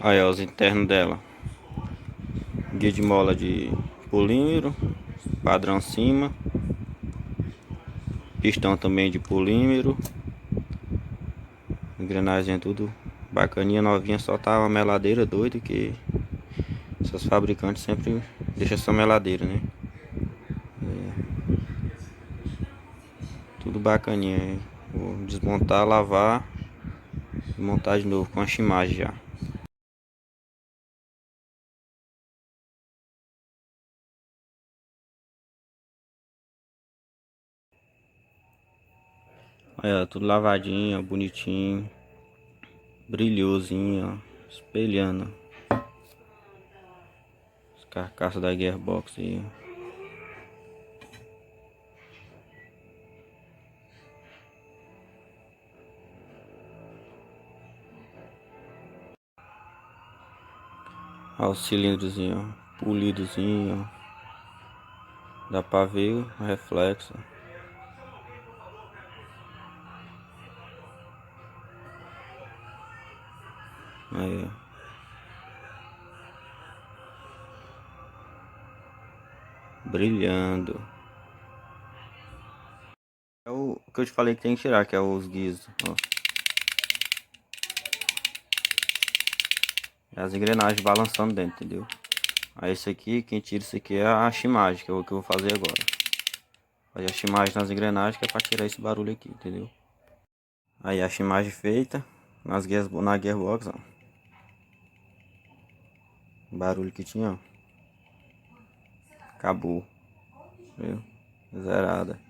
Aí, ó, os internos dela. Guia de mola de polímero, padrão cima. Pistão também de polímero. Engrenagem tudo bacaninha, novinha. Só tá uma meladeira doida que essas fabricantes sempre deixam essa meladeira, né? Tudo bacaninha. Hein? Vou desmontar, lavar e montar de novo com a chimagem já. Aí, ó, tudo lavadinho, ó, bonitinho, brilhosinho, ó, espelhando as carcaças da gearbox aí. Ó, o cilindrozinho, ó, polidozinho, ó. Dá pra ver o reflexo. Aí, ó. Brilhando. É o que eu te falei que tem que tirar, que é os guizos, ó. É as engrenagens balançando dentro, entendeu? Aí esse aqui, quem tira isso aqui é a chimagem, que é o que eu vou fazer agora. Fazer a chimagem nas engrenagens, que é pra tirar esse barulho aqui, entendeu? Aí a chimagem feita na gearbox, ó. O barulho que tinha, ó. Acabou. Viu? Zerada.